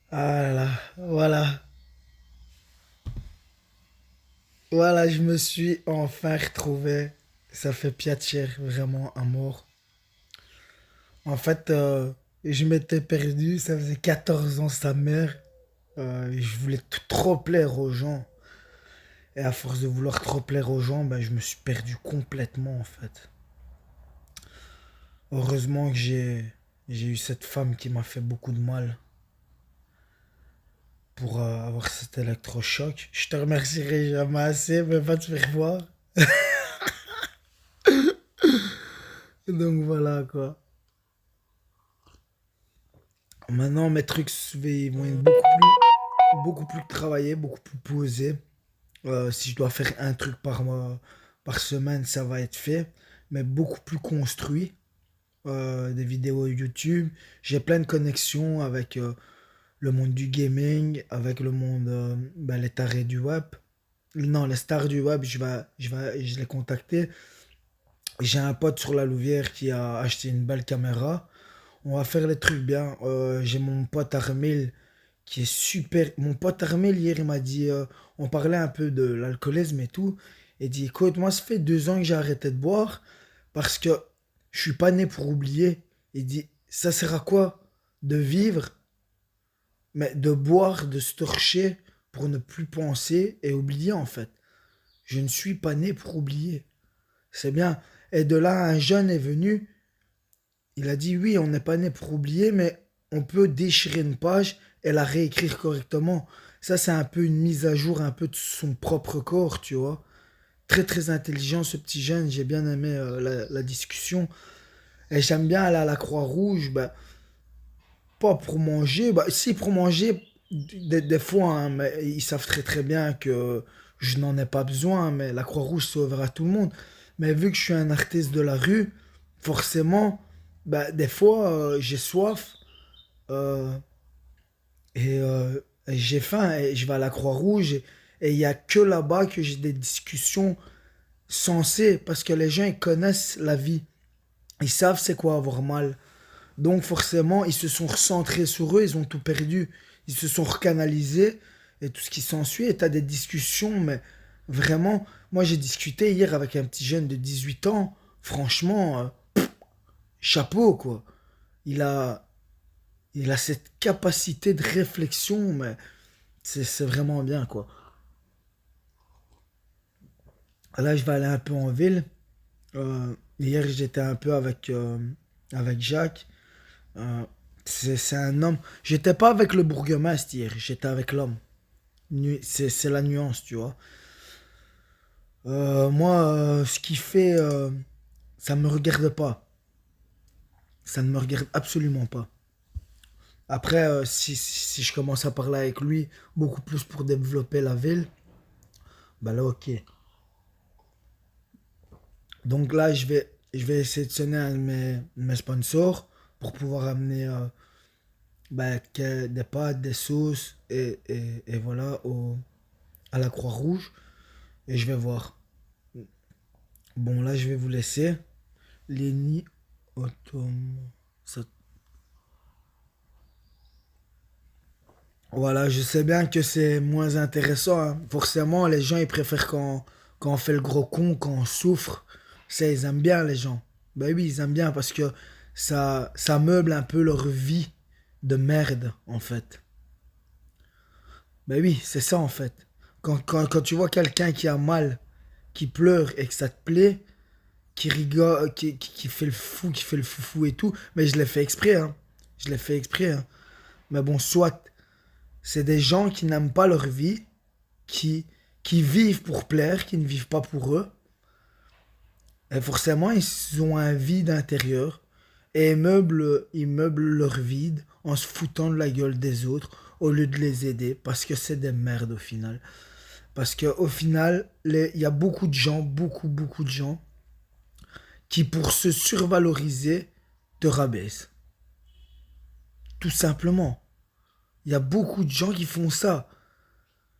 Ah là là, voilà. Voilà, je me suis enfin retrouvé. Ça fait piacere, vraiment, à mort. En fait, je m'étais perdu, ça faisait 14 ans sa mère. Je voulais trop plaire aux gens. Et à force de vouloir trop plaire aux gens, ben, je me suis perdu complètement, en fait. Heureusement que j'ai eu cette femme qui m'a fait beaucoup de mal pour avoir cet électrochoc. Je te remercierai jamais assez, mais va te faire voir. Donc voilà, quoi. Maintenant, mes trucs vont être beaucoup plus travaillés, beaucoup plus posés. Si je dois faire un truc par mois, par semaine, ça va être fait, mais beaucoup plus construit. Des vidéos YouTube. J'ai plein de connexions avec le monde du gaming, avec le monde, ben, les tarés du web. Non, les stars du web, je l'ai contacté. J'ai un pote sur la Louvière qui a acheté une belle caméra. On va faire les trucs bien. J'ai mon pote Armel qui est super. Mon pote Armel, hier, il m'a dit, on parlait un peu de l'alcoolisme et tout. Il dit, écoute, moi, ça fait 2 ans que j'ai arrêté de boire parce que je suis pas né pour oublier. Il dit, ça sert à quoi de vivre, mais de boire, de se torcher pour ne plus penser et oublier en fait. Je ne suis pas né pour oublier. C'est bien. Et de là, un jeune est venu, il a dit oui, on n'est pas né pour oublier, mais on peut déchirer une page et la réécrire correctement. Ça, c'est un peu une mise à jour un peu de son propre corps, tu vois. Très très intelligent ce petit jeune, j'ai bien aimé la discussion. Et j'aime bien aller à la Croix-Rouge, bah, pas pour manger, bah si pour manger, des fois, hein, mais ils savent très très bien que je n'en ai pas besoin, mais la Croix-Rouge c'est ouvert à tout le monde. Mais vu que je suis un artiste de la rue, forcément, bah, des fois j'ai soif euh, et j'ai faim et je vais à la Croix-Rouge et il n'y a que là-bas que j'ai des discussions sensées parce que les gens ils connaissent la vie, ils savent c'est quoi avoir mal. Donc forcément, ils se sont recentrés sur eux, ils ont tout perdu. Ils se sont recanalisés et tout ce qui s'ensuit. Et t'as des discussions, mais vraiment, moi j'ai discuté hier avec un petit jeune de 18 ans. Franchement, chapeau quoi. Il a, il a cette capacité de réflexion, mais c'est vraiment bien quoi. Là, je vais aller un peu en ville. Hier, j'étais un peu avec Jacques. Euh, c'est un homme. J'étais pas avec le bourgmestre hier, j'étais avec l'homme. C'est la nuance, tu vois. Moi, ce qu'il fait, ça me regarde pas. Ça ne me regarde absolument pas. Après, si je commence à parler avec lui, beaucoup plus pour développer la ville, bah là, ok. Donc là, je vais essayer de sonner un de mes sponsors pour pouvoir amener bah, des pâtes, des sauces et voilà à la Croix-Rouge. Et je vais voir. Bon, là, je vais vous laisser. Lenny Autom. ça- Voilà, je sais bien que c'est moins intéressant, hein. Forcément, les gens, ils préfèrent quand on fait le gros con, quand on souffre. Ça, ils aiment bien, les gens. Ben oui, ils aiment bien parce que ça meuble un peu leur vie de merde, en fait. Ben oui, c'est ça, en fait. Quand tu vois quelqu'un qui a mal, qui pleure et que ça te plaît, qui rigole, qui fait le fou, qui fait le foufou et tout. Mais je l'ai fait exprès, hein. Je l'ai fait exprès, hein. Mais bon, soit. C'est des gens qui n'aiment pas leur vie, qui, qui vivent pour plaire, qui ne vivent pas pour eux. Et forcément, ils ont un vide intérieur. Et ils meublent leur vide en se foutant de la gueule des autres au lieu de les aider. Parce que c'est des merdes au final. Parce qu'au final, il y a beaucoup de gens, beaucoup, beaucoup de gens qui, pour se survaloriser, te rabaisse. Tout simplement. Il y a beaucoup de gens qui font ça.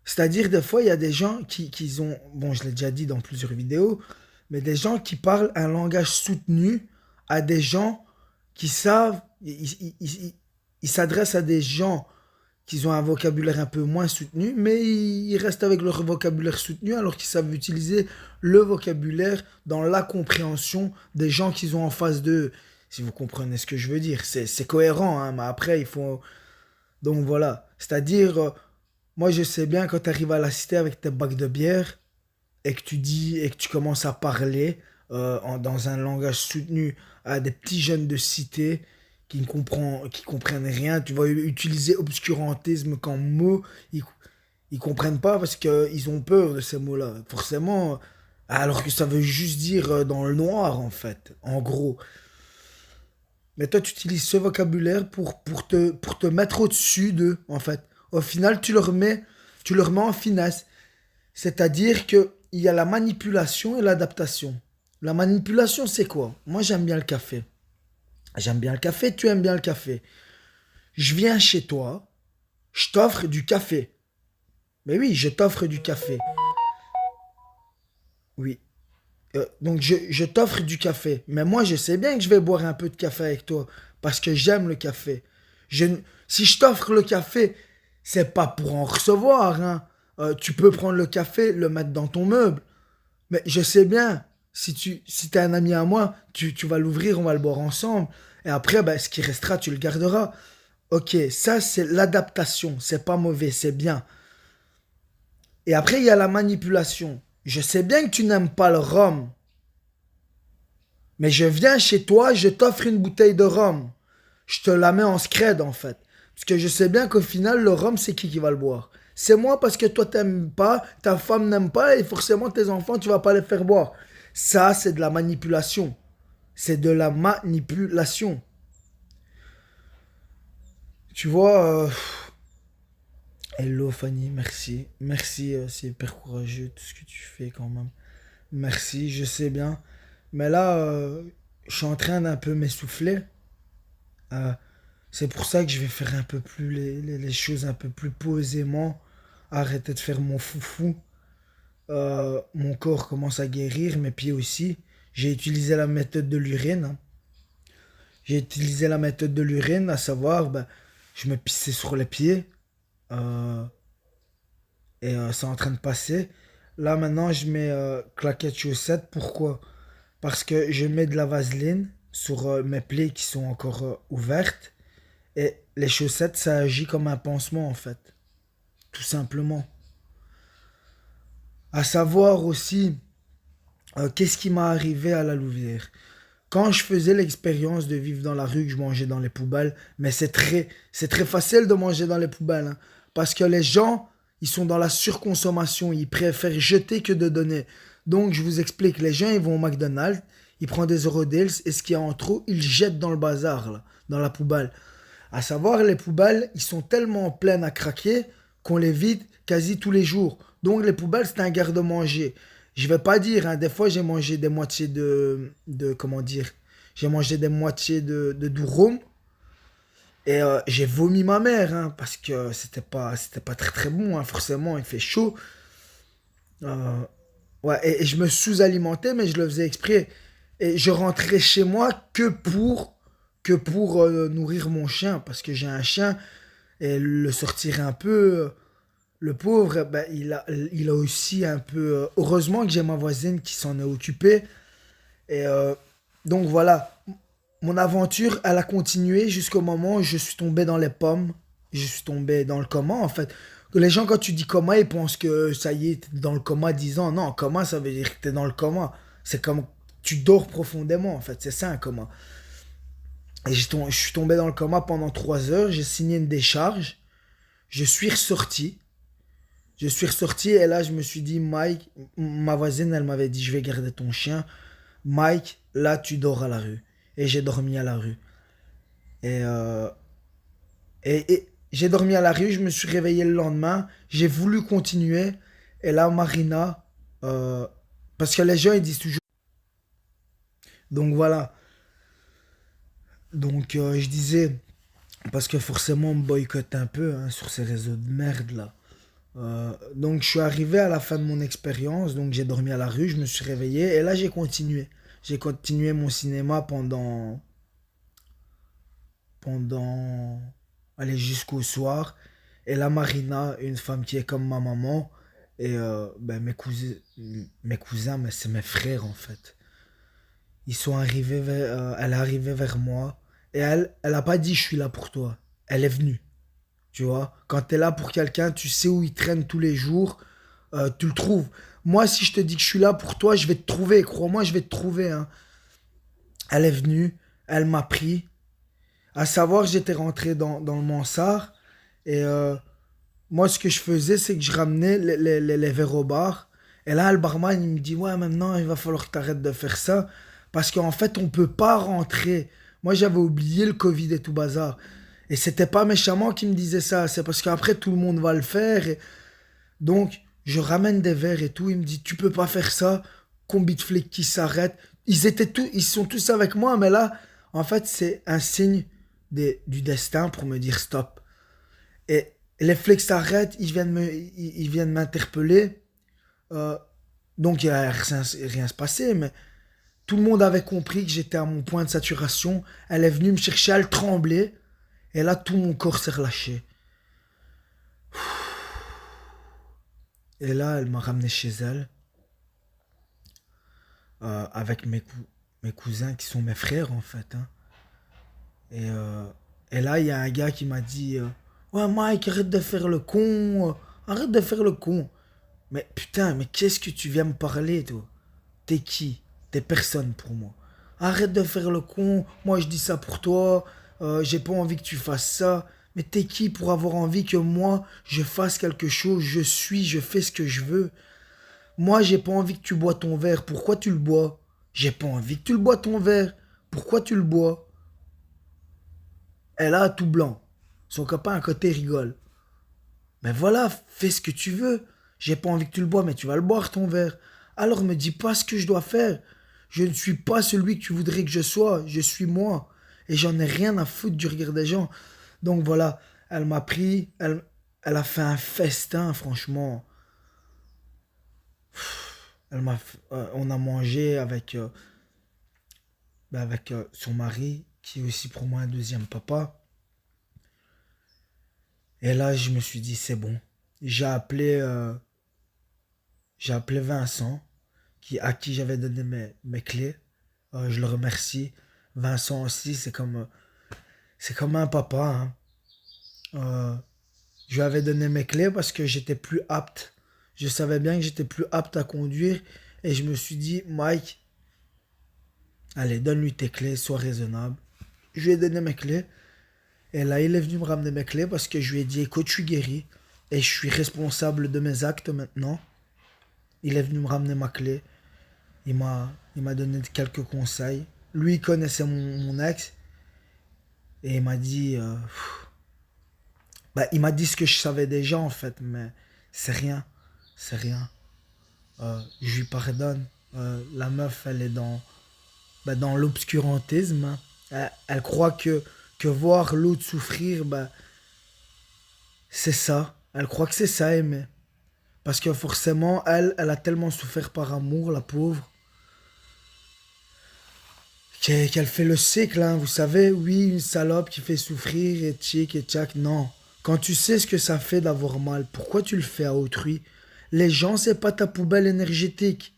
C'est-à-dire, des fois, il y a des gens qui ont, bon, je l'ai déjà dit dans plusieurs vidéos, mais des gens qui parlent un langage soutenu à des gens qui savent, ils s'adressent à des gens qui ont un vocabulaire un peu moins soutenu, mais ils restent avec leur vocabulaire soutenu alors qu'ils savent utiliser le vocabulaire dans la compréhension des gens qu'ils ont en face d'eux. Si vous comprenez ce que je veux dire, c'est cohérent, hein, mais après, il faut... Donc voilà, c'est-à-dire, moi je sais bien quand tu arrives à la cité avec tes bacs de bière et que tu dis et que tu commences à parler dans un langage soutenu à des petits jeunes de cité qui comprennent rien, tu vas utiliser obscurantisme comme mot, ils comprennent pas parce qu'ils ont peur de ces mots-là, forcément, alors que ça veut juste dire dans le noir en fait, en gros. Mais toi, tu utilises ce vocabulaire pour te mettre au-dessus d'eux, en fait. Au final, tu leur mets en finesse. C'est-à-dire qu'il y a la manipulation et l'adaptation. La manipulation, c'est quoi? Moi, j'aime bien le café. J'aime bien le café, tu aimes bien le café. Je viens chez toi, je t'offre du café. Mais oui, je t'offre du café. Oui. Donc je t'offre du café. Mais moi, je sais bien que je vais boire un peu de café avec toi. Parce que j'aime le café. Je, si je t'offre le café, c'est pas pour en recevoir, hein. Tu peux prendre le café, le mettre dans ton meuble. Mais je sais bien, si t'es un ami à moi, tu vas l'ouvrir, on va le boire ensemble. Et après, ben, ce qui restera, tu le garderas. Ok, ça c'est l'adaptation. C'est pas mauvais, c'est bien. Et après, il y a la manipulation. Je sais bien que tu n'aimes pas le rhum. Mais je viens chez toi, je t'offre une bouteille de rhum. Je te la mets en scred en fait. Parce que je sais bien qu'au final, le rhum, c'est qui va le boire? C'est moi parce que toi, t'aimes pas, ta femme n'aime pas et forcément tes enfants, tu vas pas les faire boire. Ça, c'est de la manipulation. C'est de la manipulation. Tu vois, hello Fanny, merci. Merci, c'est hyper courageux tout ce que tu fais quand même. Merci, je sais bien. Mais là, je suis en train d'un peu m'essouffler. Euh, c'est pour ça que je vais faire un peu plus les choses un peu plus posément. Arrêter de faire mon foufou. Mon corps commence à guérir, mes pieds aussi. J'ai utilisé la méthode de l'urine, hein. J'ai utilisé la méthode de l'urine, à savoir, ben, je me pissais sur les pieds. euh, et c'est en train de passer. Là maintenant, je mets claquettes chaussettes. Pourquoi? Parce que je mets de la vaseline sur mes plaies qui sont encore ouvertes. Et les chaussettes, ça agit comme un pansement en fait. Tout simplement. À savoir aussi, qu'est-ce qui m'est arrivé à la Louvière. Quand je faisais l'expérience de vivre dans la rue, que je mangeais dans les poubelles, mais c'est très facile de manger dans les poubelles, hein, parce que les gens, ils sont dans la surconsommation, ils préfèrent jeter que de donner. Donc, je vous explique, les gens, ils vont au McDonald's, ils prennent des Eurodeals, et ce qu'il y a en trop, ils jettent dans le bazar, là, dans la poubelle. À savoir, les poubelles, ils sont tellement pleines à craquer qu'on les vide quasi tous les jours. Donc, les poubelles, c'est un garde-manger. Je vais pas dire, hein, des fois j'ai mangé des moitiés comment dire, j'ai mangé des moitiés de durum et j'ai vomi ma mère, hein, parce que c'était pas très très bon, hein, forcément il fait chaud. Euh, ouais, et je me sous-alimentais, mais je le faisais exprès. Et je rentrais chez moi que pour nourrir mon chien, parce que j'ai un chien et le sortir un peu. Le pauvre, ben, il a aussi un peu... heureusement que j'ai ma voisine qui s'en est occupée. Et donc voilà, mon aventure, elle a continué jusqu'au moment où je suis tombé dans les pommes. Je suis tombé dans le coma, en fait. Que les gens, quand tu dis coma, ils pensent que ça y est, t'es dans le coma 10 ans. Non, coma, ça veut dire que t'es dans le coma. C'est comme tu dors profondément, en fait. C'est ça, un coma. Et je suis tombé dans le coma pendant 3 heures. J'ai signé une décharge. Je suis ressorti. Je suis ressorti et là, je me suis dit, Mike, ma voisine, elle m'avait dit, je vais garder ton chien. Mike, là, tu dors à la rue. Et j'ai dormi à la rue. Et, et j'ai dormi à la rue, je me suis réveillé le lendemain. J'ai voulu continuer. Et là, Marina, parce que les gens, ils disent toujours, Donc voilà. Donc je disais, parce que forcément on me boycotte un peu hein, sur ces réseaux de merde là. Donc je suis arrivé à la fin de mon expérience, donc j'ai dormi à la rue, je me suis réveillé et là j'ai continué. J'ai continué mon cinéma pendant, allez, jusqu'au soir. Et la Marina, une femme qui est comme ma maman, et ben, mes cousins, mais c'est mes frères en fait. Ils sont arrivés elle est arrivée vers moi et elle a pas dit je suis là pour toi. Elle est venue, tu vois. Quand t'es là pour quelqu'un, tu sais où il traîne tous les jours, tu le trouves. Moi, si je te dis que je suis là pour toi, je vais te trouver. Crois-moi, je vais te trouver. Hein. Elle est venue, elle m'a pris. À savoir, j'étais rentré dans le mansard et moi, ce que je faisais, c'est que je ramenais les verres au bar. Et là, le barman, il me dit, ouais, maintenant, il va falloir que tu arrêtes de faire ça. Parce qu'en fait, on peut pas rentrer. Moi, j'avais oublié le Covid et tout bazar. Et c'était pas méchamment qu'il me disait ça. C'est parce qu'après, tout le monde va le faire. Donc, je ramène des verres et tout. Il me dit, tu peux pas faire ça. Combi de flics qui s'arrêtent. Ils sont tous avec moi. Mais là, en fait, c'est un signe du destin pour me dire stop. Et les flics s'arrêtent, ils viennent m'interpeller. Euh, donc il n'y a rien se passé, mais tout le monde avait compris que j'étais à mon point de saturation. Elle est venue me chercher, elle tremblait. Et là, tout mon corps s'est relâché. Et là, elle m'a ramené chez elle, avec mes cousins qui sont mes frères en fait. Hein. Et, euh, et là, il y a un gars qui m'a dit ouais, Mike, arrête de faire le con. Arrête de faire le con. Mais putain, mais qu'est-ce que tu viens me parler, toi? T'es qui? T'es personne pour moi. Arrête de faire le con. Moi, je dis ça pour toi. J'ai pas envie que tu fasses ça. Mais t'es qui pour avoir envie que moi, je fasse quelque chose? Je fais ce que je veux. Moi, j'ai pas envie que tu bois ton verre. Pourquoi tu le bois? J'ai pas envie que tu le bois ton verre. Pourquoi tu le bois? Elle a tout blanc. Son copain à côté rigole. Mais voilà, fais ce que tu veux. J'ai pas envie que tu le bois, mais tu vas le boire ton verre. Alors me dis pas ce que je dois faire. Je ne suis pas celui que tu voudrais que je sois. Je suis moi. Et j'en ai rien à foutre du regard des gens. Donc voilà, elle m'a pris. Elle a fait un festin, franchement. On a mangé avec son mari, qui est aussi pour moi un deuxième papa. Et là, je me suis dit, c'est bon. J'ai appelé, euh, j'ai appelé Vincent, à qui j'avais donné mes clés. Je le remercie. Vincent aussi, c'est comme un papa. Hein. Euh, je lui avais donné mes clés parce que j'étais plus apte. Je savais bien que j'étais plus apte à conduire. Et je me suis dit, Mike, allez, donne-lui tes clés, sois raisonnable. Je lui ai donné mes clés. Et là, il est venu me ramener mes clés parce que je lui ai dit, écoute, je suis guéri. Et je suis responsable de mes actes maintenant. Il est venu me ramener ma clé. Il m'a donné quelques conseils. Lui, il connaissait mon ex. Et il m'a dit... bah, il m'a dit ce que je savais déjà, en fait. Mais c'est rien. C'est rien. Je lui pardonne. La meuf, elle est dans l'obscurantisme. Hein. Elle croit que voir l'autre souffrir, bah, c'est ça. Elle croit que c'est ça, aimer. Parce que forcément, elle a tellement souffert par amour, la pauvre. Qu'elle fait le cycle, hein, vous savez, oui, une salope qui fait souffrir et tchic et tchac, non. Quand tu sais ce que ça fait d'avoir mal, pourquoi tu le fais à autrui? Les gens, c'est pas ta poubelle énergétique.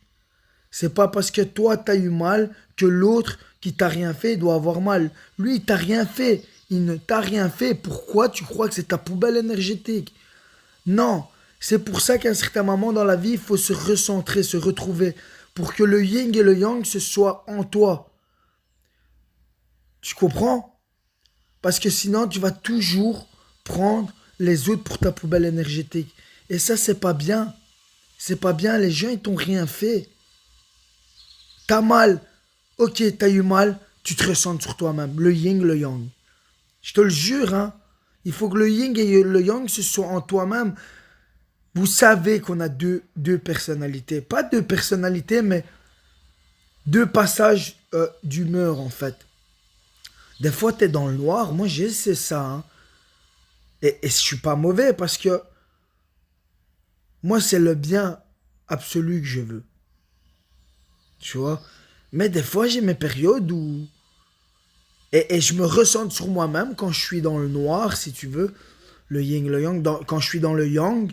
C'est pas parce que toi t'as eu mal que l'autre qui t'a rien fait doit avoir mal. Lui, il t'a rien fait. Il ne t'a rien fait. Pourquoi tu crois que c'est ta poubelle énergétique? Non. C'est pour ça qu'à un certain moment dans la vie, il faut se recentrer, se retrouver. Pour que le yin et le yang, ce soit en toi. Tu comprends? Parce que sinon, tu vas toujours prendre les autres pour ta poubelle énergétique. Et ça, c'est pas bien. C'est pas bien. Les gens, ils t'ont rien fait. T'as mal. Ok, t'as eu mal. Tu te ressens sur toi-même. Le yin, le yang. Je te le jure, hein. Il faut que le yin et le yang, ce soit en toi-même. Vous savez qu'on a deux personnalités. Pas deux personnalités, mais deux passages d'humeur, en fait. Des fois, t'es dans le noir. Moi, j'ai essayé ça, hein. Et je suis pas mauvais parce que moi, c'est le bien absolu que je veux. Tu vois. Mais des fois, j'ai mes périodes où... Et je me ressens sur moi-même quand je suis dans le noir, si tu veux. Le yin, le yang. Quand je suis dans le yang,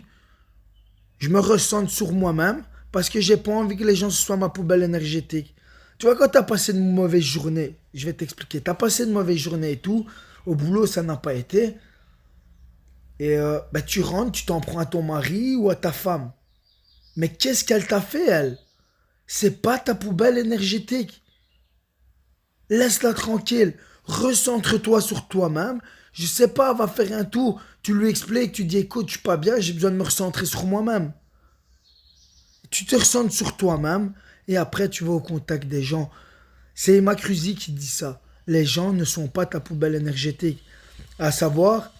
je me ressens sur moi-même parce que j'ai pas envie que les gens ce soit ma poubelle énergétique. Tu vois, quand t'as passé une mauvaise journée, je vais t'expliquer, t'as passé une mauvaise journée et tout, au boulot ça n'a pas été, et bah, tu rentres, tu t'en prends à ton mari ou à ta femme. Mais qu'est-ce qu'elle t'a fait, elle? C'est pas ta poubelle énergétique. Laisse-la tranquille. Recentre-toi sur toi-même. Je sais pas, va faire un tour. Tu lui expliques, tu dis écoute, je suis pas bien, j'ai besoin de me recentrer sur moi-même. Tu te recentres sur toi-même et après tu vas au contact des gens. C'est Emma Cruzy qui dit ça. Les gens ne sont pas ta poubelle énergétique. À savoir,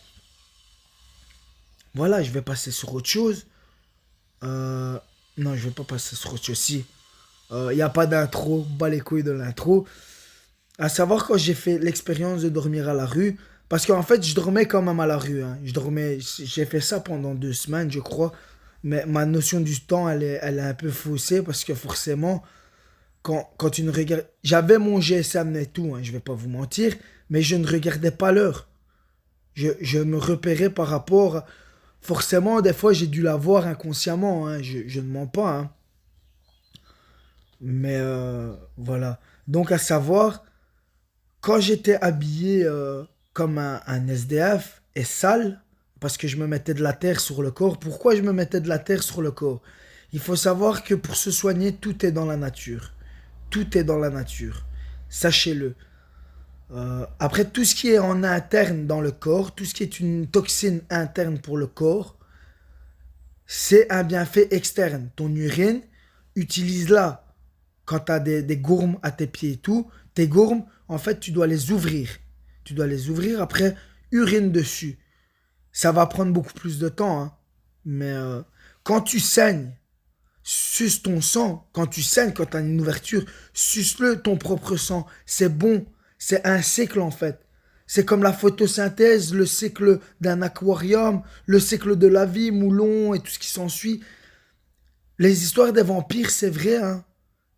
voilà, je vais passer sur autre chose. Euh, non, je vais pas passer sur autre chose. Si, il n'y a pas d'intro, bas les couilles de l'intro. À savoir quand j'ai fait l'expérience de dormir à la rue, parce qu'en fait je dormais quand même à la rue, hein. J'ai fait ça pendant 2 semaines je crois, mais ma notion du temps elle est un peu faussée parce que forcément quand tu ne regardes, j'avais mon GSM et tout, hein, je vais pas vous mentir, mais je ne regardais pas l'heure. Je me repérais par rapport, forcément des fois j'ai dû l'avoir inconsciemment, hein, je ne mens pas, hein. Mais voilà. Donc à savoir quand j'étais habillé comme un SDF et sale, parce que je me mettais de la terre sur le corps, pourquoi je me mettais de la terre sur le corps? Il faut savoir que pour se soigner, tout est dans la nature. Tout est dans la nature. Sachez-le. Après, tout ce qui est en interne dans le corps, tout ce qui est une toxine interne pour le corps, c'est un bienfait externe. Ton urine, utilise-la quand tu as des gourmes à tes pieds et tout. Tes gourmes, en fait, tu dois les ouvrir. Tu dois les ouvrir, après, urine dessus. Ça va prendre beaucoup plus de temps, hein. Mais quand tu saignes, suce ton sang. Quand tu saignes, quand tu as une ouverture, suce-le ton propre sang. C'est bon. C'est un cycle, en fait. C'est comme la photosynthèse, le cycle d'un aquarium, le cycle de la vie, moulon et tout ce qui s'ensuit. Les histoires des vampires, c'est vrai, hein.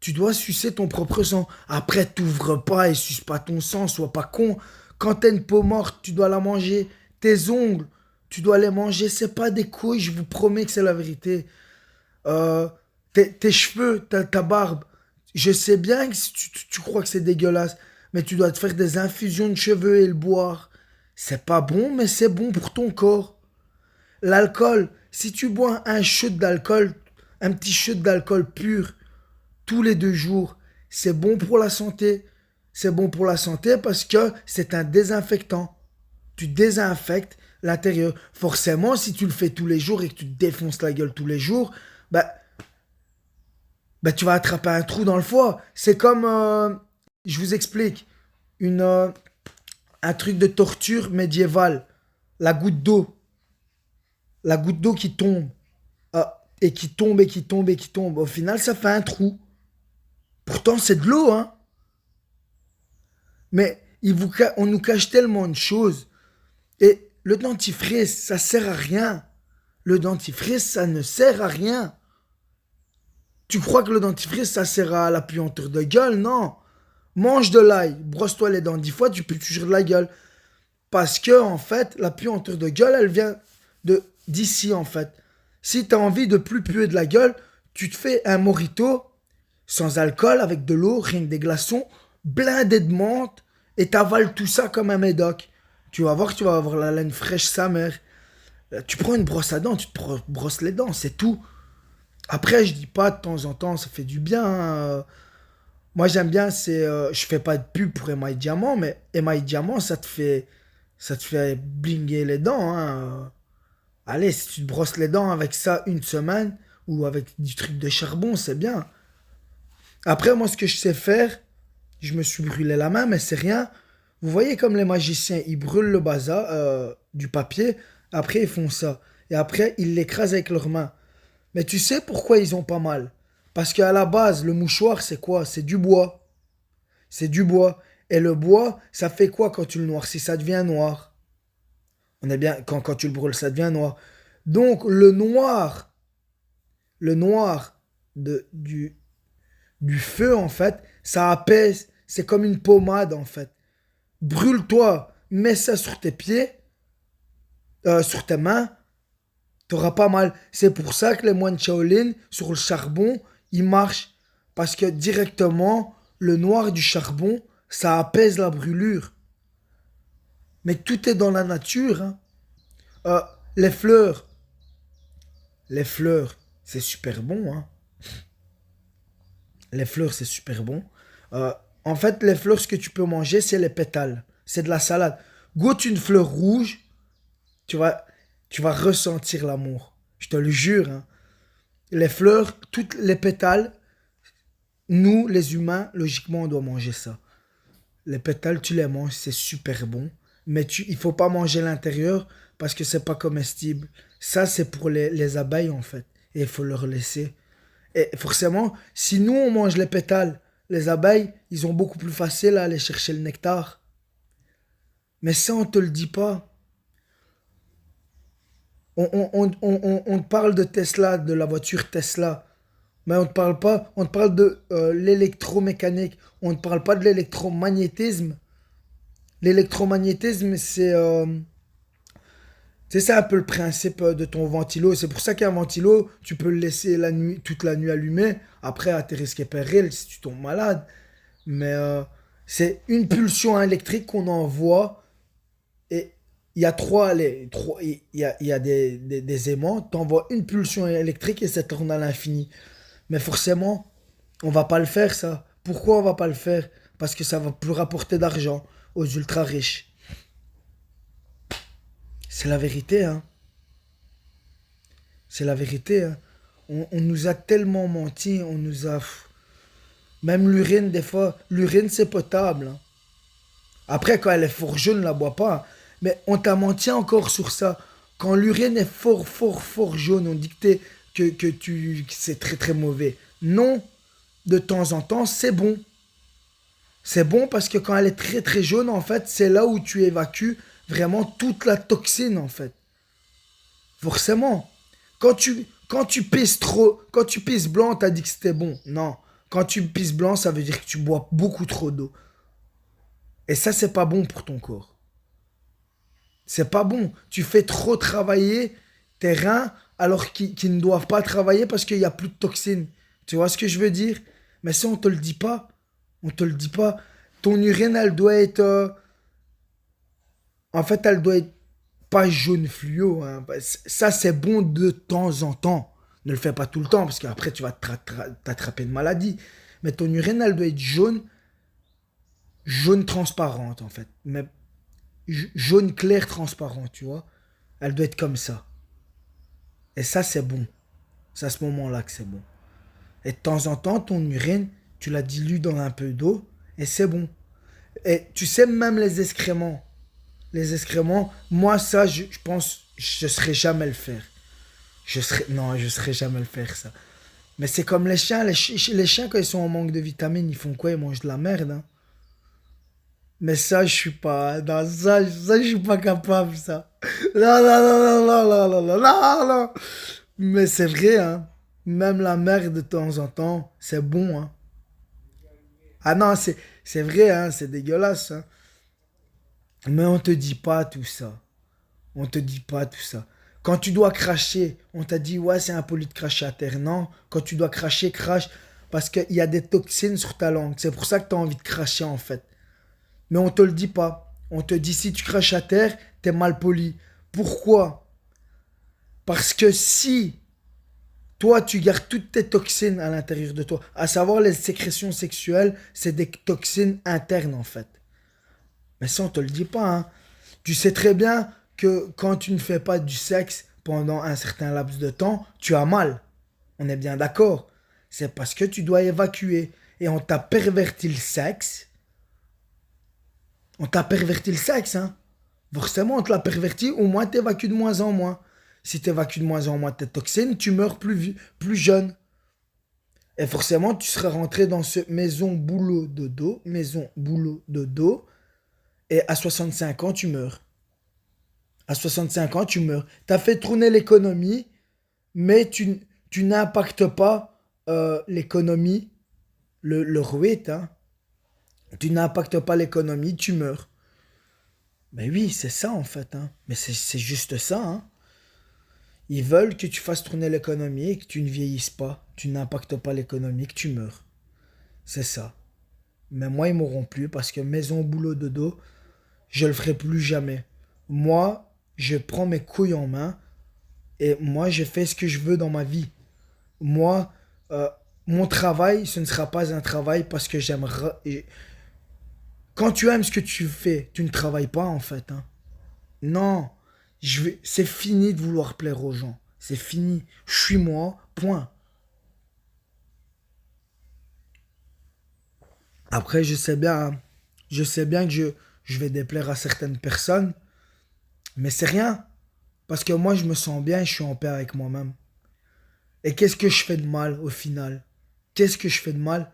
Tu dois sucer ton propre sang. Après, t'ouvres pas et suce pas ton sang, sois pas con. Quand t'as une peau morte, tu dois la manger. Tes ongles, tu dois les manger. C'est pas des couilles, je vous promets que c'est la vérité. Euh, tes cheveux, ta barbe. Je sais bien que si tu crois que c'est dégueulasse, mais tu dois te faire des infusions de cheveux et le boire. C'est pas bon, mais c'est bon pour ton corps. L'alcool, si tu bois un shot d'alcool, un petit shot d'alcool pur, tous les 2 jours, c'est bon pour la santé. C'est bon pour la santé parce que c'est un désinfectant. Tu désinfectes l'intérieur. Forcément, si tu le fais tous les jours et que tu te défonces la gueule tous les jours, bah, tu vas attraper un trou dans le foie. C'est comme, je vous explique, un truc de torture médiévale. La goutte d'eau. La goutte d'eau qui tombe. Et qui tombe et qui tombe et qui tombe. Au final, ça fait un trou. Pourtant, c'est de l'eau, hein. Mais on nous cache tellement de choses. Et le dentifrice, ça sert à rien. Le dentifrice, ça ne sert à rien. Tu crois que le dentifrice, ça sert à la puanteur de gueule? Non. Mange de l'ail, brosse-toi les dents 10 fois, tu peux toujours de la gueule. Parce que, en fait, la puanteur de gueule, elle vient d'ici, en fait. Si tu as envie de plus puer de la gueule, tu te fais un mojito sans alcool, avec de l'eau, rien que des glaçons, blindé de menthe, et t'avales tout ça comme un médoc. Tu vas voir que tu vas avoir la laine fraîche sa mère. Tu prends une brosse à dents, tu te brosses les dents, c'est tout. Après, je dis pas de temps en temps, ça fait du bien, hein. Moi, j'aime bien, je fais pas de pub pour Emma Diamant, mais Emma Diamant, ça te fait blinguer les dents, hein. Allez, si tu te brosses les dents avec ça une semaine, ou avec du truc de charbon, c'est bien. Après, moi, ce que je sais faire, je me suis brûlé la main, mais c'est rien. Vous voyez comme les magiciens, ils brûlent le bazar, du papier, après ils font ça. Et après, ils l'écrasent avec leurs mains. Mais tu sais pourquoi ils ont pas mal? Parce qu'à la base, le mouchoir, c'est quoi? C'est du bois. c'est du bois. Et le bois, ça fait quoi quand tu le noircis? Ça devient noir. On est bien, quand tu le brûles, ça devient noir. Donc le noir du feu, en fait, ça apaise. C'est comme une pommade, en fait. Brûle-toi, mets ça sur tes pieds, sur tes mains, t'auras pas mal. C'est pour ça que les moines Shaolin, sur le charbon, ils marchent. Parce que directement, le noir du charbon, ça apaise la brûlure. Mais tout est dans la nature, hein. Euh, les fleurs, les fleurs, c'est super bon, hein. Les fleurs, c'est super bon. Euh, En fait, les fleurs, ce que tu peux manger, c'est les pétales. C'est de la salade. Goûte une fleur rouge, tu vas, tu vas ressentir l'amour. Je te le jure, hein. Les fleurs, toutes les pétales, nous, les humains, logiquement, on doit manger ça. Les pétales, tu les manges, c'est super bon. Mais il faut pas manger l'intérieur parce que c'est pas comestible. Ça, c'est pour les abeilles, en fait. Et il faut leur laisser. Et forcément, si nous, on mange les pétales, les abeilles, ils ont beaucoup plus facile à aller chercher le nectar. Mais ça, on te le dit pas. On te parle de Tesla, de la voiture Tesla. Mais on ne te parle pas, on te parle de l'électromécanique. On ne te parle pas de l'électromagnétisme. L'électromagnétisme, c'est un peu le principe de ton ventilo. C'est pour ça qu'un ventilo, tu peux le laisser la nuit, toute la nuit allumé. Après, à tes risques et périls, si tu tombes malade. Mais c'est une pulsion électrique qu'on envoie. Et il y a il y a des aimants. Tu envoies une pulsion électrique et ça tourne à l'infini. Mais forcément, on va pas le faire, ça. Pourquoi on va pas le faire? Parce que ça va plus rapporter d'argent aux ultra riches. C'est la vérité, hein. C'est la vérité, hein. On nous a tellement menti, on nous a... Même l'urine, des fois, l'urine c'est potable, hein. Après, quand elle est fort jaune, ne la bois pas, hein. Mais on t'a menti encore sur ça. Quand l'urine est fort, fort, fort jaune, on dit que c'est très, très mauvais. Non, de temps en temps, c'est bon. C'est bon parce que quand elle est très très jaune, en fait, c'est là où tu évacues vraiment toute la toxine, en fait. Forcément. Quand tu pisses trop, quand tu pisses blanc, t'as dit que c'était bon. Non. Quand tu pisses blanc, ça veut dire que tu bois beaucoup trop d'eau. Et ça, c'est pas bon pour ton corps. C'est pas bon. Tu fais trop travailler tes reins alors qu'ils ne doivent pas travailler parce qu'il n'y a plus de toxines. Tu vois ce que je veux dire? Mais ça, on te le dit pas. On te le dit pas. Ton urine, elle doit être... en fait, elle doit être pas jaune fluo, hein. Ça, c'est bon de temps en temps. Ne le fais pas tout le temps parce qu'après, tu vas t'attraper une maladie. Mais ton urine, elle doit être jaune, jaune transparente, en fait. Mais jaune clair transparent, tu vois. Elle doit être comme ça. Et ça, c'est bon. C'est à ce moment-là que c'est bon. Et de temps en temps, ton urine, tu la dilues dans un peu d'eau et c'est bon. Et tu sais, même les excréments, moi, ça, je pense, je ne saurais jamais le faire. Non, je ne saurais jamais le faire, ça. Mais c'est comme les chiens. Les chiens, quand ils sont en manque de vitamines, ils font quoi? Ils mangent de la merde, hein. Mais ça, je suis pas. Non, ça, je suis pas capable, ça. Non, non, non, non, non, non, non, non, non. Mais c'est vrai, hein. Même la merde, de temps en temps, c'est bon, hein. Ah non, c'est vrai, hein. C'est dégueulasse, hein. Mais on te dit pas tout ça. On te dit pas tout ça. Quand tu dois cracher, on t'a dit, ouais, c'est impoli de cracher à terre. Non, quand tu dois cracher, crache. Parce qu'il y a des toxines sur ta langue. C'est pour ça que tu as envie de cracher, en fait. Mais on te le dit pas. On te dit, si tu craches à terre, t'es mal poli. Pourquoi? Parce que si toi, tu gardes toutes tes toxines à l'intérieur de toi, à savoir les sécrétions sexuelles, c'est des toxines internes, en fait. Mais ça, on te le dit pas, hein. Tu sais très bien que quand tu ne fais pas du sexe pendant un certain laps de temps, tu as mal. On est bien d'accord. C'est parce que tu dois évacuer. Et on t'a perverti le sexe. On t'a perverti le sexe, hein. Forcément, on te l'a perverti, au moins t'évacues de moins en moins. Si t'évacues de moins en moins tes toxines, tu meurs plus jeune. Et forcément, tu seras rentré dans ce maison, boulot, dodo, maison, boulot, dodo, et à 65 ans, tu meurs. À 65 ans, tu meurs. Tu as fait tourner l'économie, mais tu n'impactes pas l'économie, le RUIT, hein. Tu n'impactes pas l'économie, tu meurs. Mais oui, c'est ça en fait, hein. Mais c'est juste ça, hein. Ils veulent que tu fasses tourner l'économie et que tu ne vieillisses pas. Tu n'impactes pas l'économie, que tu meurs. C'est ça. Mais moi, ils m'auront plus parce que maison, boulot, dodo, je le ferai plus jamais. Moi, je prends mes couilles en main et moi, je fais ce que je veux dans ma vie. Moi, euh, mon travail, ce ne sera pas un travail parce que j'aimerais. Quand tu aimes ce que tu fais, tu ne travailles pas en fait, hein. Non, c'est fini de vouloir plaire aux gens. C'est fini. Je suis moi, point. Après, je sais bien que je vais déplaire à certaines personnes, mais c'est rien. Parce que moi, je me sens bien et je suis en paix avec moi-même. Et qu'est-ce que je fais de mal au final? Qu'est-ce que je fais de mal?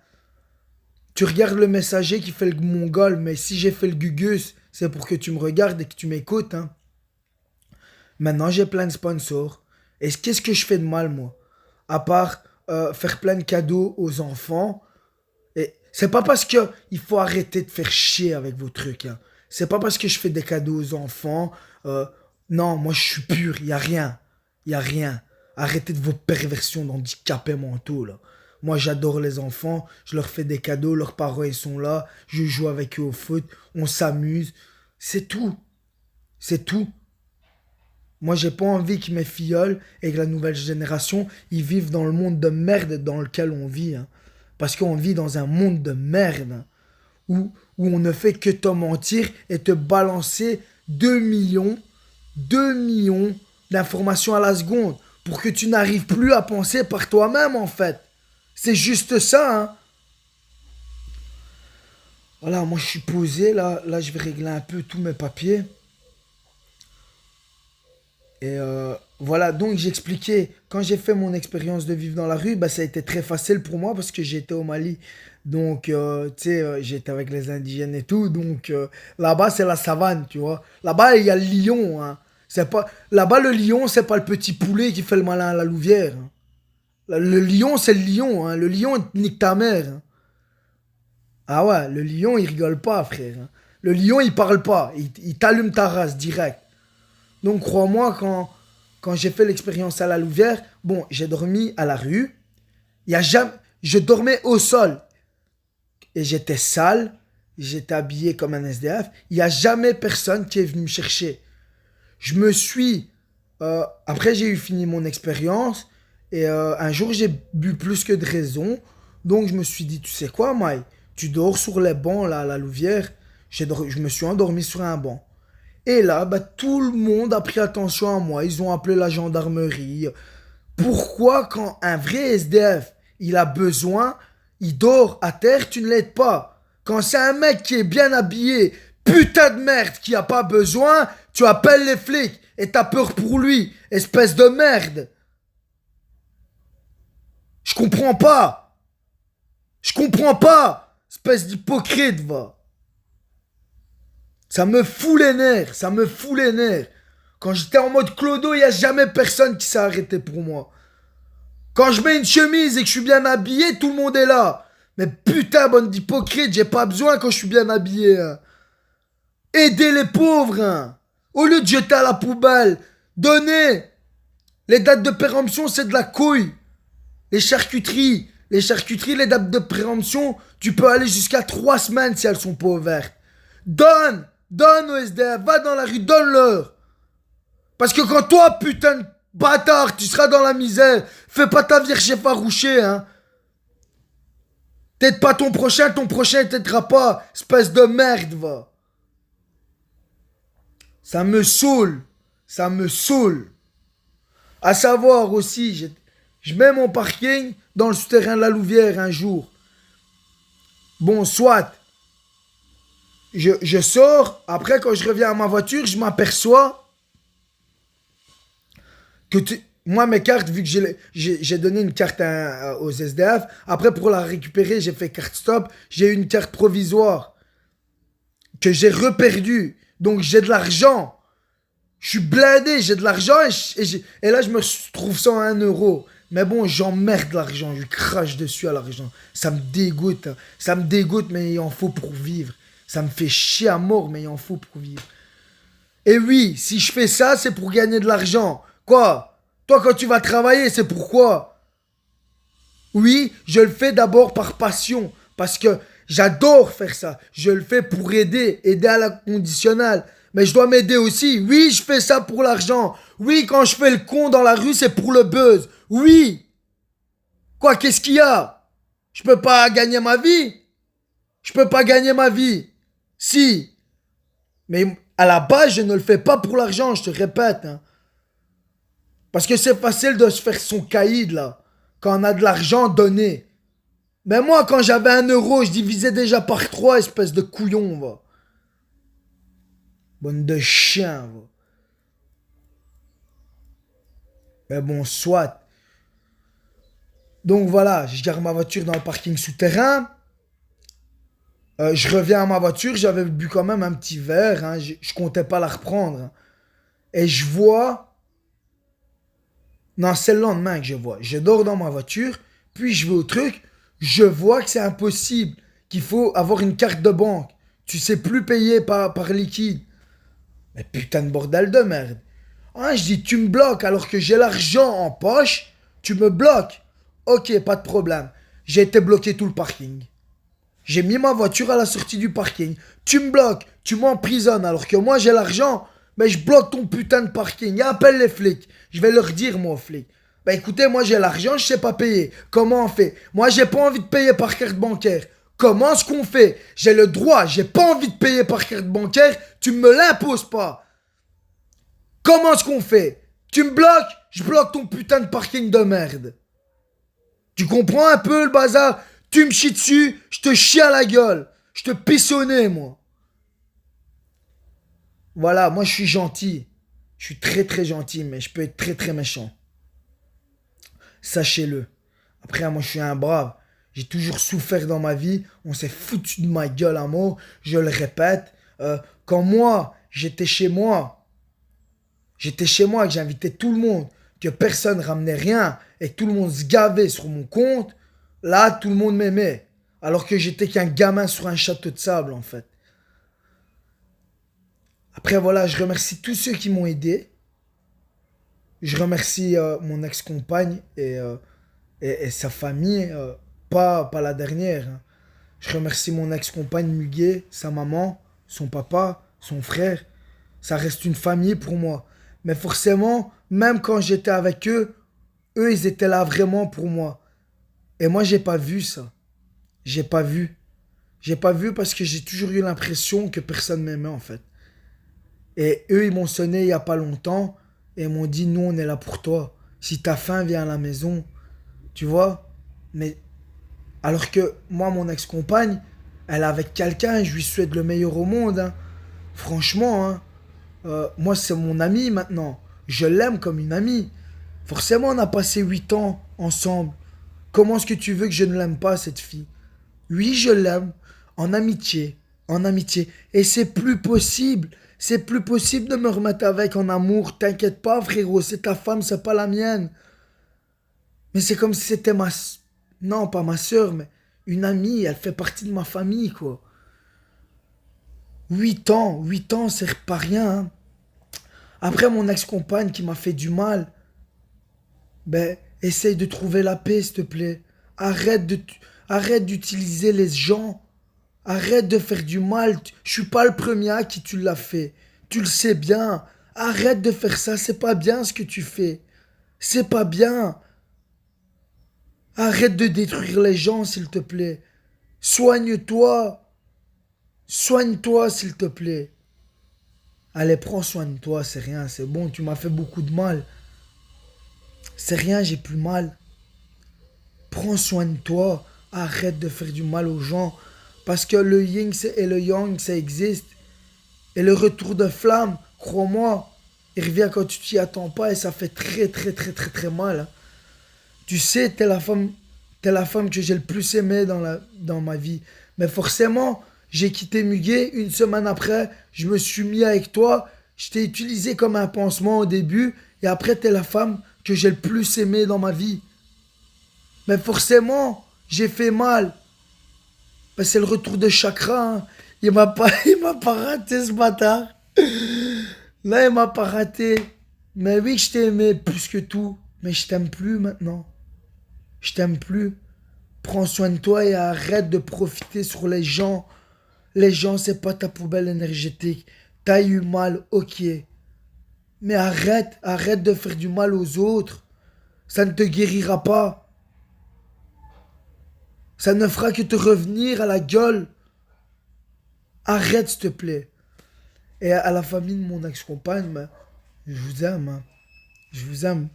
Tu regardes le messager qui fait le mongol, mais si j'ai fait le gugus, c'est pour que tu me regardes et que tu m'écoutes, hein. Maintenant, j'ai plein de sponsors. Et qu'est-ce que je fais de mal, moi? À part faire plein de cadeaux aux enfants. Et c'est pas parce que il faut arrêter de faire chier avec vos trucs, hein. C'est pas parce que je fais des cadeaux aux enfants. euh, non, moi je suis pur, y a rien. Y a rien. Arrêtez de vos perversions d'handicapés mentaux, là. Moi j'adore les enfants, je leur fais des cadeaux, leurs parents ils sont là, je joue avec eux au foot, on s'amuse. C'est tout. C'est tout. Moi, j'ai pas envie que mes filleuls et que la nouvelle génération, ils vivent dans le monde de merde dans lequel on vit, hein. Parce qu'on vit dans un monde de merde, hein, où on ne fait que te mentir et te balancer 2 millions d'informations à la seconde pour que tu n'arrives plus à penser par toi-même, en fait. C'est juste ça, hein. Voilà, moi je suis posé, là je vais régler un peu tous mes papiers. Et voilà, donc j'expliquais, quand j'ai fait mon expérience de vivre dans la rue, bah, ça a été très facile pour moi parce que j'étais au Mali. Donc, tu sais, j'étais avec les indigènes et tout. Donc, là-bas, c'est la savane, tu vois. Là-bas, il y a le lion, hein. C'est pas... Là-bas, le lion, c'est pas le petit poulet qui fait le malin à la louvière, hein. Le lion, c'est le lion, hein. Le lion, il nique ta mère, hein. Ah ouais, le lion, il rigole pas, frère, hein. Le lion, il parle pas. Il t'allume ta race direct. Donc crois-moi, quand j'ai fait l'expérience à la Louvière, bon, j'ai dormi à la rue. Il y a jamais, je dormais au sol et j'étais sale, j'étais habillé comme un SDF. Il n'y a jamais personne qui est venu me chercher. Je me suis... après, j'ai eu fini mon expérience et un jour, j'ai bu plus que de raison. Donc, je me suis dit, tu sais quoi, Maï, tu dors sur les bancs là, à la Louvière. Je me suis endormi sur un banc. Et là, bah, tout le monde a pris attention à moi. Ils ont appelé la gendarmerie. Pourquoi, quand un vrai SDF, il a besoin, il dort à terre, tu ne l'aides pas? Quand c'est un mec qui est bien habillé, putain de merde, qui a pas besoin, tu appelles les flics et t'as peur pour lui, espèce de merde. Je comprends pas. Je comprends pas. Espèce d'hypocrite, va. Ça me fout les nerfs, ça me fout les nerfs. Quand j'étais en mode clodo, il n'y a jamais personne qui s'est arrêté pour moi. Quand je mets une chemise et que je suis bien habillé, tout le monde est là. Mais putain, bande d'hypocrite, j'ai pas besoin quand je suis bien habillé, hein. Aidez les pauvres, hein. Au lieu de jeter à la poubelle, donnez. Les dates de péremption, c'est de la couille. Les charcuteries, les dates de péremption, tu peux aller jusqu'à 3 semaines si elles sont pas ouvertes. Donne au SDF, va dans la rue, donne-leur. Parce que quand toi, putain de bâtard, tu seras dans la misère, fais pas ta vie chez Farouché, hein. T'aides pas ton prochain t'aidera pas, espèce de merde, va. Ça me saoule, ça me saoule. À savoir aussi, je mets mon parking dans le souterrain de la Louvière un jour. Bon, soit, je sors, après quand je reviens à ma voiture, je m'aperçois que moi, mes cartes, vu que j'ai donné une carte aux SDF, après, pour la récupérer, j'ai fait carte stop. J'ai eu une carte provisoire que j'ai reperdue. Donc, j'ai de l'argent. Je suis blindé, j'ai de l'argent et là, je me trouve sans 1 euro. Mais bon, j'emmerde l'argent, je crache dessus à l'argent. Ça me dégoûte, hein. Ça me dégoûte, mais il en faut pour vivre. Ça me fait chier à mort, mais il en faut pour vivre. Et oui, si je fais ça, c'est pour gagner de l'argent. Quoi? Toi, quand tu vas travailler, c'est pourquoi? Oui, je le fais d'abord par passion. Parce que j'adore faire ça. Je le fais pour aider à la conditionnelle. Mais je dois m'aider aussi. Oui, je fais ça pour l'argent. Oui, quand je fais le con dans la rue, c'est pour le buzz. Oui. Quoi, qu'est-ce qu'il y a? Je peux pas gagner ma vie? Je peux pas gagner ma vie. Si. Mais à la base, je ne le fais pas pour l'argent, je te répète, hein. Parce que c'est facile de se faire son caïd, là. Quand on a de l'argent donné. Mais moi, quand j'avais 1 euro, je divisais déjà par 3, espèce de couillon, va. Bonne de chien, va. Mais bon, soit. Donc voilà, je gare ma voiture dans le parking souterrain. Je reviens à ma voiture, j'avais bu quand même un petit verre, hein, je comptais pas la reprendre, hein. Et je vois. Non, c'est le lendemain que je vois. Je dors dans ma voiture, puis je vais au truc, je vois que c'est impossible, qu'il faut avoir une carte de banque. Tu sais plus payer par liquide. Mais putain de bordel de merde. Hein, je dis, tu me bloques alors que j'ai l'argent en poche, tu me bloques. Ok, pas de problème. J'ai été bloqué tout le parking. J'ai mis ma voiture à la sortie du parking. Tu me bloques, tu m'emprisonnes alors que moi j'ai l'argent. Mais je bloque ton putain de parking. Appelle les flics. Je vais leur dire, moi, aux flics. Bah écoutez, moi j'ai l'argent, je sais pas payer. Comment on fait? Moi j'ai pas envie de payer par carte bancaire. Comment est-ce qu'on fait? J'ai le droit, j'ai pas envie de payer par carte bancaire. Tu me l'imposes pas. Comment est-ce qu'on fait? Tu me bloques? Je bloque ton putain de parking de merde. Tu comprends un peu le bazar? Tu me chies dessus, je te chie à la gueule. Je te pisse au nez, moi. Voilà, moi je suis gentil. Je suis très très gentil, mais je peux être très très méchant. Sachez-le. Après, moi je suis un brave. J'ai toujours souffert dans ma vie. On s'est foutu de ma gueule à mort. Je le répète. Quand moi, j'étais chez moi, que j'invitais tout le monde, que personne ramenait rien et que tout le monde se gavait sur mon compte, là, tout le monde m'aimait. Alors que j'étais qu'un gamin sur un château de sable, en fait. Après, voilà, je remercie tous ceux qui m'ont aidé. Je remercie mon ex-compagne et sa famille, pas la dernière, hein. Je remercie mon ex-compagne Muguet, sa maman, son papa, son frère. Ça reste une famille pour moi. Mais forcément, même quand j'étais avec eux, eux, ils étaient là vraiment pour moi. Et moi, j'ai pas vu ça. J'ai pas vu. J'ai pas vu parce que j'ai toujours eu l'impression que personne m'aimait, en fait. Et eux, ils m'ont sonné il y a pas longtemps et m'ont dit, nous, on est là pour toi. Si t'as faim, viens à la maison. Tu vois? Mais alors que moi, mon ex-compagne, elle est avec quelqu'un, je lui souhaite le meilleur au monde, hein. Franchement, hein. Moi, c'est mon ami maintenant. Je l'aime comme une amie. Forcément, on a passé 8 ans ensemble. Comment est-ce que tu veux que je ne l'aime pas, cette fille? Oui, je l'aime. En amitié. En amitié. Et c'est plus possible. C'est plus possible de me remettre avec en amour. T'inquiète pas, frérot. C'est ta femme, c'est pas la mienne. Mais c'est comme si c'était Non, pas ma soeur, mais une amie. Elle fait partie de ma famille, quoi. 8 ans, c'est pas rien, hein. Après, mon ex-compagne qui m'a fait du mal, ben, essaye de trouver la paix, s'il te plaît. Arrête de, arrête d'utiliser les gens. Arrête de faire du mal. Je suis pas le premier à qui tu l'as fait. Tu le sais bien. Arrête de faire ça. C'est pas bien ce que tu fais. C'est pas bien. Arrête de détruire les gens, s'il te plaît. Soigne-toi. Soigne-toi, s'il te plaît. Allez, prends soin de toi, c'est rien, c'est bon, tu m'as fait beaucoup de mal. C'est rien, j'ai plus mal. Prends soin de toi, arrête de faire du mal aux gens. Parce que le yin et le yang, ça existe. Et le retour de flamme, crois-moi, il revient quand tu t'y attends pas et ça fait très très très très très mal, hein. Tu sais, t'es la femme que j'ai le plus aimée dans ma vie. Mais forcément, j'ai quitté Muguet. Une semaine après, je me suis mis avec toi. Je t'ai utilisé comme un pansement au début. Et après, t'es la femme que j'ai le plus aimée dans ma vie. Mais forcément, j'ai fait mal. Ben, c'est le retour de chakra, hein. Il m'a pas raté ce bâtard. Là, il m'a pas raté. Mais oui, que je t'ai aimé plus que tout. Mais je t'aime plus maintenant. Je t'aime plus. Prends soin de toi et arrête de profiter sur les gens. Les gens, c'est pas ta poubelle énergétique. T'as eu mal, ok. Mais arrête de faire du mal aux autres. Ça ne te guérira pas. Ça ne fera que te revenir à la gueule. Arrête, s'il te plaît. Et à la famille de mon ex-compagne, ben, je vous aime, hein. Je vous aime.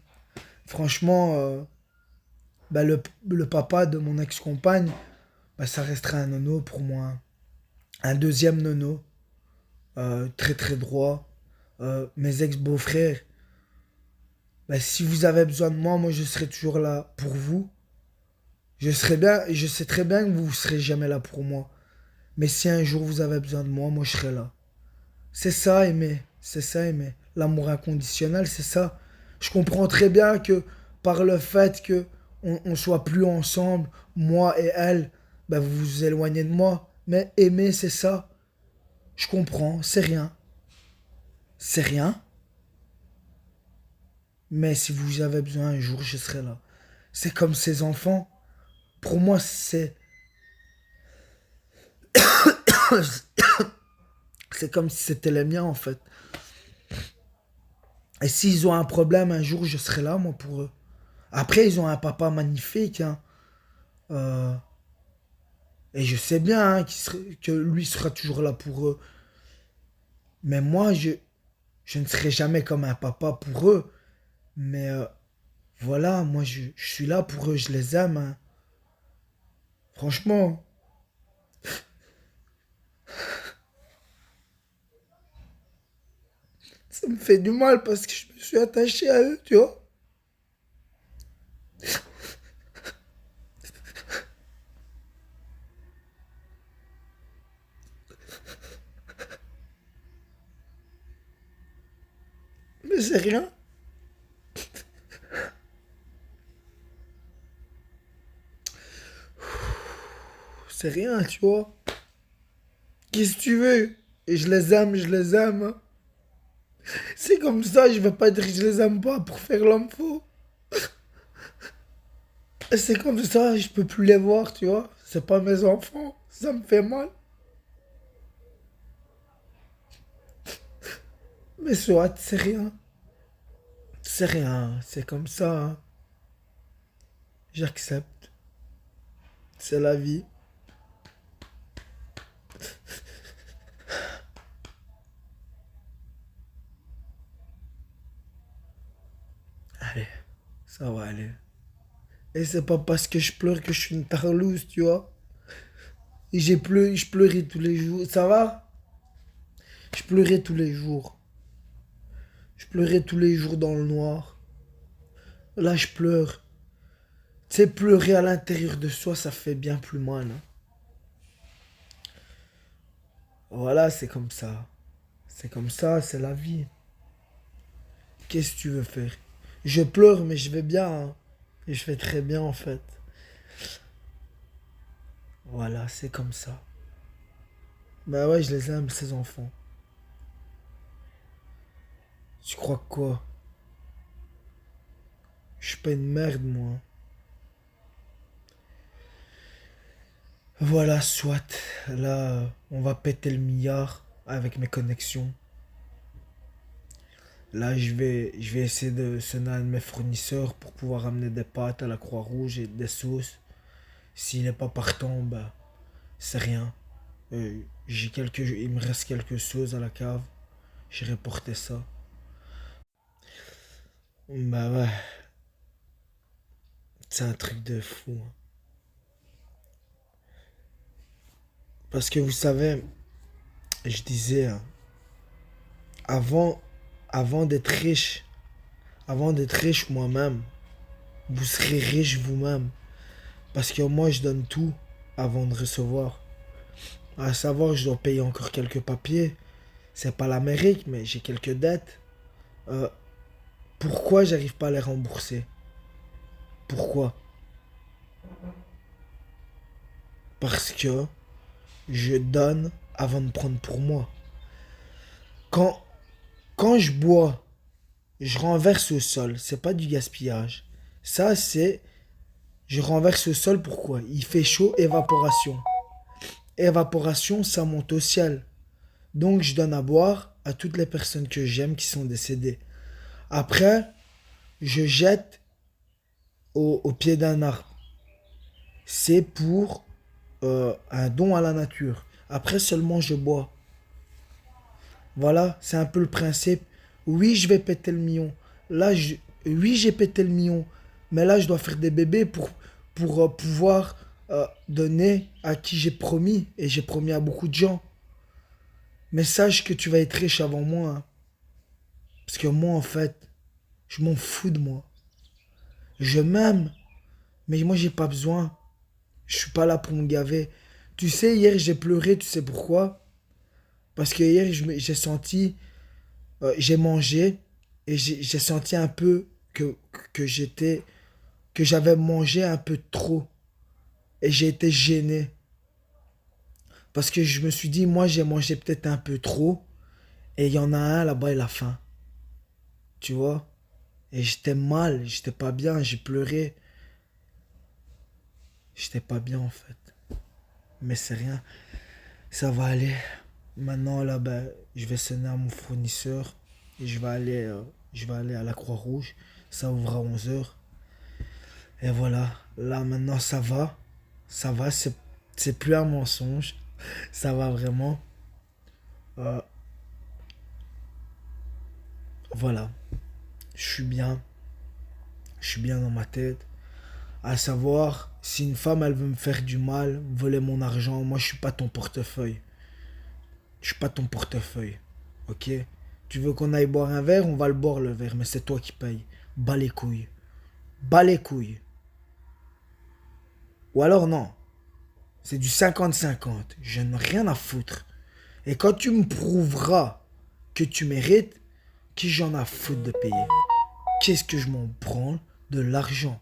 Franchement, ben, le papa de mon ex-compagne, ben, ça restera un nono pour moi. Un deuxième nono. Très très droit. Mes ex-beaux-frères, ben, si vous avez besoin de moi, moi je serai toujours là pour vous. Je sais très bien que vous ne serez jamais là pour moi. Mais si un jour vous avez besoin de moi, moi je serai là. C'est ça aimer. C'est ça aimer. L'amour inconditionnel, c'est ça. Je comprends très bien que par le fait que on soit plus ensemble, moi et elle, ben vous vous éloignez de moi. Mais aimer, c'est ça. Je comprends, c'est rien. C'est rien. Mais si vous avez besoin un jour, je serai là. C'est comme ces enfants. Pour moi, c'est comme si c'était les miens en fait. Et s'ils ont un problème un jour, je serai là moi pour eux. Après, ils ont un papa magnifique, hein. Euh, et je sais bien, hein, que lui sera toujours là pour eux. Mais moi, je ne serai jamais comme un papa pour eux. Mais voilà, moi je suis là pour eux, je les aime, hein. Franchement, ça me fait du mal parce que je me suis attaché à eux, tu vois. Mais c'est rien. C'est rien, tu vois. Qu'est-ce que tu veux? Et je les aime, hein. C'est comme ça, je vais pas dire que je les aime pas pour faire l'homme faux. Et c'est comme ça, je peux plus les voir, tu vois. C'est pas mes enfants, ça me fait mal. Mais soit, c'est rien. C'est rien, c'est comme ça, hein. J'accepte. C'est la vie. Allez, ça va aller. Et c'est pas parce que je pleure que je suis une tarlouse, tu vois. Et je pleurais tous les jours. Ça va? Je pleurais tous les jours. Je pleurais tous les jours dans le noir. Là, je pleure. Tu sais, pleurer à l'intérieur de soi, ça fait bien plus mal, hein. Voilà, c'est comme ça. C'est comme ça, c'est la vie. Qu'est-ce que tu veux faire? Je pleure, mais je vais bien, hein. Et je vais très bien, en fait. Voilà, c'est comme ça. Bah ouais, je les aime, ces enfants. Tu crois que quoi? Je suis pas une merde, moi. Voilà, soit. Là, on va péter le milliard avec mes connexions. Là, je vais essayer de sonner un de mes fournisseurs pour pouvoir amener des pâtes à la Croix-Rouge et des sauces. S'il n'est pas partant, bah, c'est rien. Il me reste quelques sauces à la cave. J'irai porter ça. Bah ouais, c'est un truc de fou, hein. Parce que vous savez, je disais, hein, avant, avant d'être riche, avant d'être riche moi-même, vous serez riche vous-même. Parce que moi, je donne tout avant de recevoir. À savoir, je dois payer encore quelques papiers. C'est pas l'Amérique, mais j'ai quelques dettes. Euh, Pourquoi j'arrive pas à les rembourser? Pourquoi? Parce que je donne avant de prendre pour moi. Quand, quand je bois, je renverse au sol. C'est pas du gaspillage. Ça, c'est... Je renverse au sol, pourquoi? Il fait chaud, évaporation. Évaporation, ça monte au ciel. Donc, je donne à boire à toutes les personnes que j'aime qui sont décédées. Après, je jette au pied d'un arbre. C'est pour un don à la nature. Après seulement je bois. Voilà, c'est un peu le principe. Oui, je vais péter le million. Là, oui, j'ai pété le million. Mais là, je dois faire des bébés pour pouvoir donner à qui j'ai promis. Et j'ai promis à beaucoup de gens. Mais sache que tu vas être riche avant moi, hein. Parce que moi, en fait, je m'en fous de moi. Je m'aime. Mais moi, j'ai pas besoin. Je suis pas là pour me gaver. Tu sais, hier, j'ai pleuré. Tu sais pourquoi? Parce que hier, j'ai senti, j'ai mangé et j'ai senti un peu que j'étais, que j'avais mangé un peu trop et j'ai été gêné. Parce que je me suis dit, moi, j'ai mangé peut-être un peu trop et il y en a un là-bas, il a faim. Tu vois? Et j'étais mal, j'étais pas bien, j'ai pleuré. J'étais pas bien en fait. Mais c'est rien, ça va aller. Maintenant, là, ben, je vais sonner à mon fournisseur et je vais aller à la Croix-Rouge. Ça ouvre à 11 heures. Et voilà, là maintenant ça va, c'est plus un mensonge, ça va vraiment. Euh, voilà, je suis bien, je suis bien dans ma tête. À savoir, si une femme elle veut me faire du mal, voler mon argent, moi je suis pas ton portefeuille. Je suis pas ton portefeuille, ok? Tu veux qu'on aille boire un verre, on va le boire le verre, mais c'est toi qui payes. Bas les couilles, bas les couilles. Ou alors non, c'est du 50-50. Je n'ai rien à foutre. Et quand tu me prouveras que tu mérites, qui j'en ai à foutre de payer? Qu'est-ce que je m'en branle de l'argent?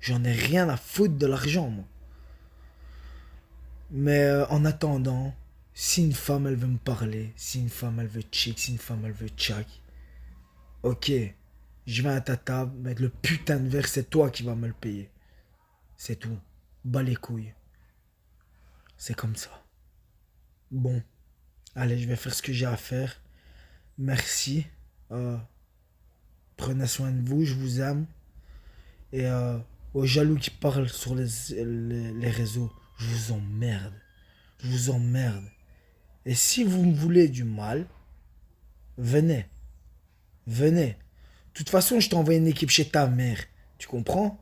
J'en ai rien à foutre de l'argent, moi. Mais en attendant, si une femme elle veut me parler, si une femme elle veut chick, si une femme elle veut tchak, ok, je vais à ta table, mais le putain de verre, c'est toi qui vas me le payer. C'est tout. Bas les couilles. C'est comme ça. Bon, allez, je vais faire ce que j'ai à faire. Merci. Euh, Prenez soin de vous, je vous aime. Et aux jaloux qui parlent sur les réseaux, je vous emmerde. Je vous emmerde. Et si vous me voulez du mal, venez. Venez. De toute façon, je t'envoie une équipe chez ta mère. Tu comprends?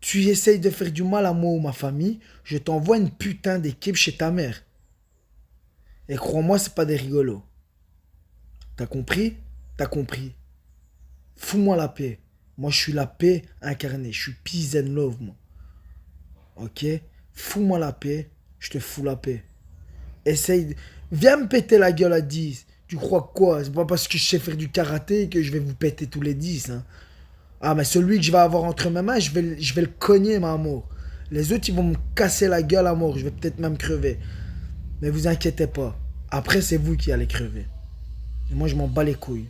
Tu essayes de faire du mal à moi ou ma famille, je t'envoie une putain d'équipe chez ta mère. Et crois-moi, c'est pas des rigolos. T'as compris? T'as compris. Fous-moi la paix. Moi, je suis la paix incarnée. Je suis peace and love, moi. Ok? Fous-moi la paix. Je te fous la paix. Essaye. Viens me péter la gueule à 10. Tu crois quoi? C'est pas parce que je sais faire du karaté que je vais vous péter tous les 10. Hein. Ah, mais celui que je vais avoir entre mes mains, je vais le cogner, ma amour. Les autres, ils vont me casser la gueule à mort. Je vais peut-être même crever. Mais vous inquiétez pas. Après, c'est vous qui allez crever. Et moi, je m'en bats les couilles.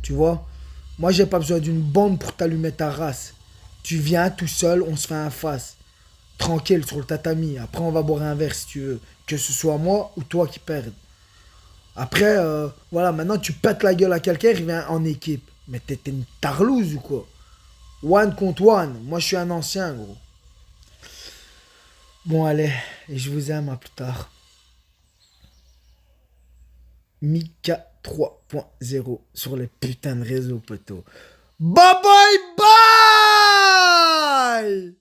Tu vois? Moi, j'ai pas besoin d'une bande pour t'allumer ta race. Tu viens tout seul, on se fait un face. Tranquille sur le tatami. Après, on va boire un verre si tu veux. Que ce soit moi ou toi qui perde. Après, voilà, maintenant tu pètes la gueule à quelqu'un, il vient en équipe. Mais t'es une tarlouse ou quoi? One contre one. Moi, je suis un ancien, gros. Bon, allez. Et je vous aime, à plus tard. Mika 3.0 sur les putains de réseaux, poteaux. Bye bye bye!